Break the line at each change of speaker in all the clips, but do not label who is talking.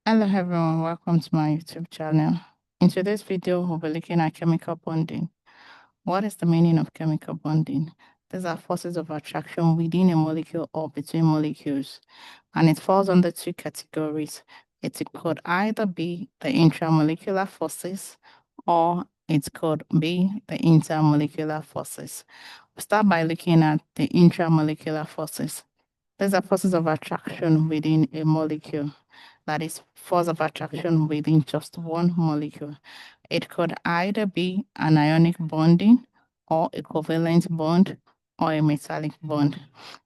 Hello everyone, welcome to my YouTube channel. In today's video, we'll be looking at chemical bonding. What is the meaning of chemical bonding? These are forces of attraction within a molecule or between molecules, and it falls under two categories. It could either be the intramolecular forces or it could be the intermolecular forces. We'll start by looking at the intramolecular forces. These are forces of attraction within a molecule. That is force of attraction within just one molecule. It could either be an ionic bonding or a covalent bond or a metallic bond.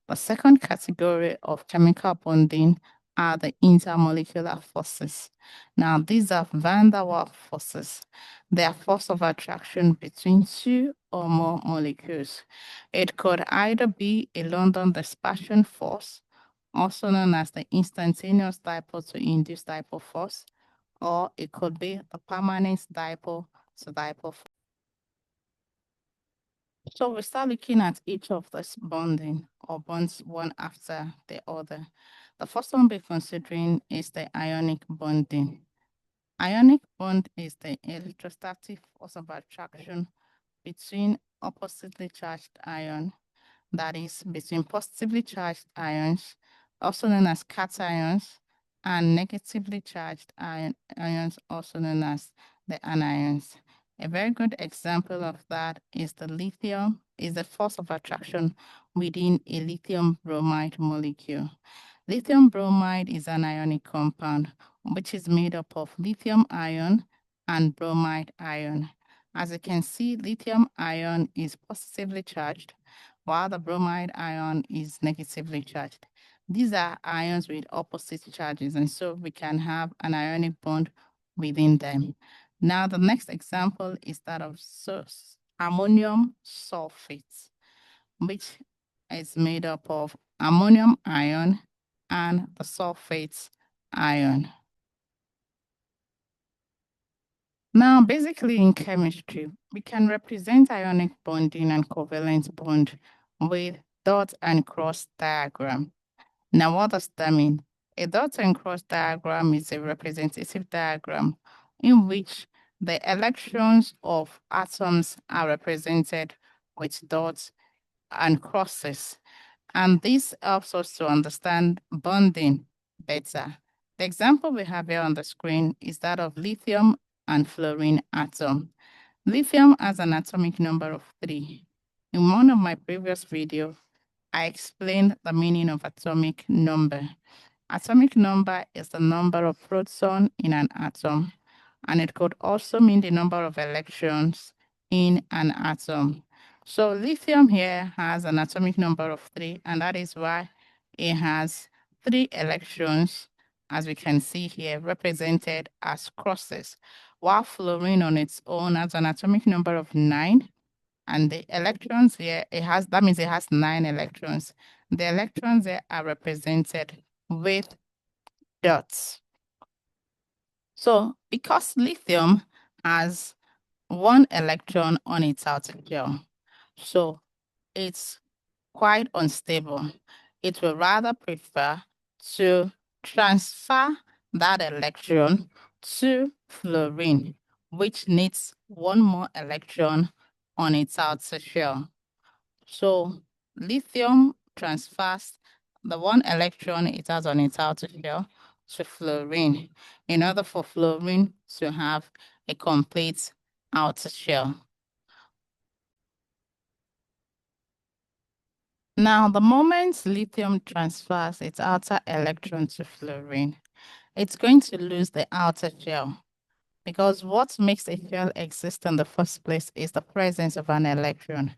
The second category of chemical bonding are the intermolecular forces. Now, these are van der Waals forces. They are force of attraction between two or more molecules. It could either be a London dispersion force, also known as the instantaneous dipole to induced dipole force, or it could be the permanent dipole to dipole force. So we start looking at each of this bonding or bonds one after the other. The first one we're considering is the ionic bonding. Ionic bond is the electrostatic force of attraction between oppositely charged ions, that is between positively charged ions, also known as cations, and negatively charged ions, also known as the anions. A very good example of that is the force of attraction within a lithium bromide molecule. Lithium bromide is an ionic compound, which is made up of lithium ion and bromide ion. As you can see, lithium ion is positively charged, while the bromide ion is negatively charged. These are ions with opposite charges, and so we can have an ionic bond within them. Now, the next example is that of ammonium sulfate, which is made up of ammonium ion and the sulfate ion. Now, basically in chemistry, we can represent ionic bonding and covalent bond with dot and cross diagram. Now, what does that mean? A dot and cross diagram is a representative diagram in which the electrons of atoms are represented with dots and crosses. And this helps us to understand bonding better. The example we have here on the screen is that of lithium and fluorine atom. Lithium has an atomic number of 3. In one of my previous videos, I explained the meaning of atomic number. Atomic number is the number of protons in an atom, and it could also mean the number of electrons in an atom. So lithium here has an atomic number of 3, and that is why it has 3 electrons, as we can see here, represented as crosses, while fluorine on its own has an atomic number of 9, and the electrons here, that means it has 9 electrons. The electrons here are represented with dots. So because lithium has 1 electron on its outer shell, so it's quite unstable. It will rather prefer to transfer that electron to fluorine, which needs 1 more electron on its outer shell. So lithium transfers the 1 electron it has on its outer shell to fluorine in order for fluorine to have a complete outer shell. Now, the moment lithium transfers its outer electron to fluorine, it's going to lose the outer shell, because what makes a shell exist in the first place is the presence of an electron.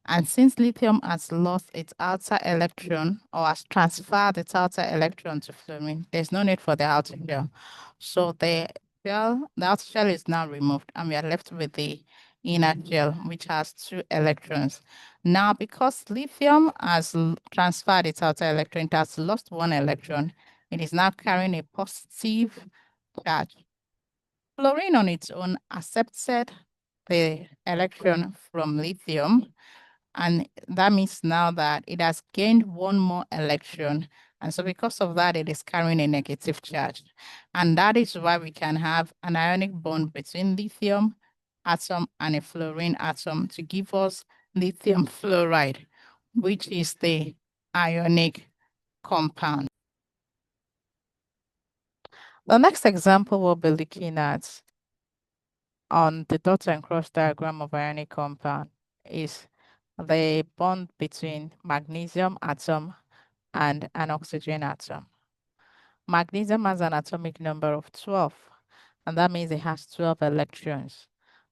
And since lithium has lost its outer electron or has transferred its outer electron to fluorine, there's no need for the outer shell. So the outer shell is now removed, and we are left with the inner shell, which has 2 electrons. Now, because lithium has transferred its outer electron, it has lost 1 electron. It is now carrying a positive charge. Fluorine on its own accepted the electron from lithium, and that means now that it has gained 1 more electron And so because of that, it is carrying a negative charge. And that is why we can have an ionic bond between lithium atom and a fluorine atom to give us lithium fluoride, which is the ionic compound. The next example we'll be looking at on the dot and cross diagram of ionic compound is the bond between magnesium atom and an oxygen atom. Magnesium has an atomic number of 12, and that means it has 12 electrons.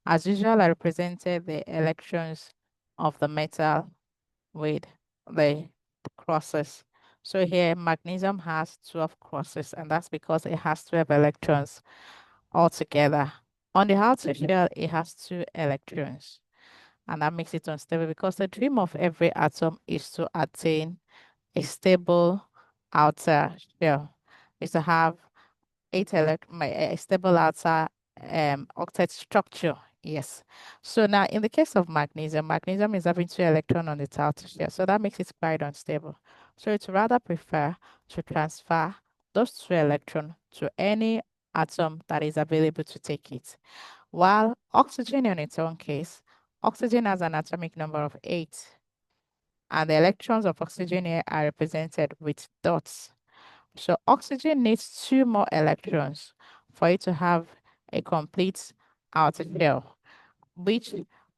As usual, I represented the electrons of the metal with the crosses. So here, magnesium has 12 crosses, and that's because it has 12 electrons altogether. On the outer shell, it has 2 electrons, and that makes it unstable because the dream of every atom is to attain a stable outer shell, is to have a stable outer octet structure. Yes. So now in the case of magnesium, magnesium is having 2 electrons on its outer shell. So that makes it quite unstable. So it's rather prefer to transfer those 2 electrons to any atom that is available to take it. While oxygen in its own case, oxygen has an atomic number of 8. And the electrons of oxygen here are represented with dots. So oxygen needs 2 more electrons for it to have a complete outer shell, which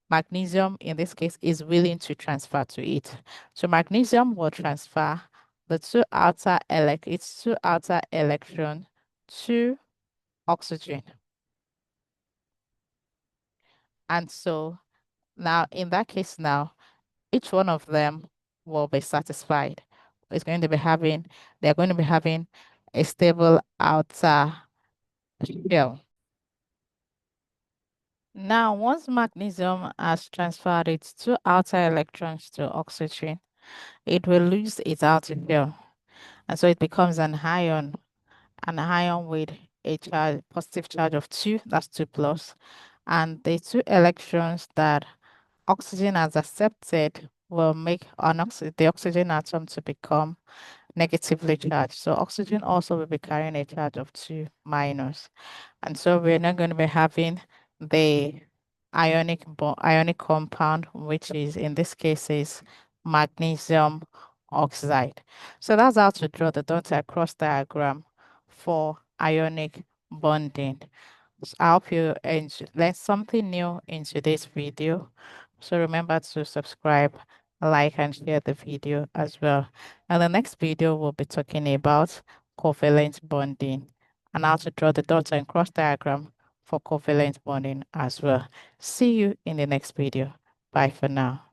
magnesium in this case is willing to transfer to it. So magnesium will transfer its 2 outer electrons to oxygen. And so now in that case now, each one of them will be satisfied. It's going to be having, they're going to be having a stable outer shell. Now, once magnesium has transferred its 2 outer electrons to oxygen, it will lose its outer shell. And so it becomes an ion with a positive charge of 2, that's 2 plus. And the 2 electrons that oxygen has accepted will make the oxygen atom to become negatively charged. So oxygen also will be carrying a charge of 2 minus. And so we're not going to be having the ionic compound, which is in this case is magnesium oxide. So that's how to draw the dot across diagram for ionic bonding. I hope you learned something new in today's video. So remember to subscribe, like, and share the video as well. And the next video, we'll be talking about covalent bonding and how to draw the dots and cross diagram for covalent bonding as well. See you in the next video. Bye for now.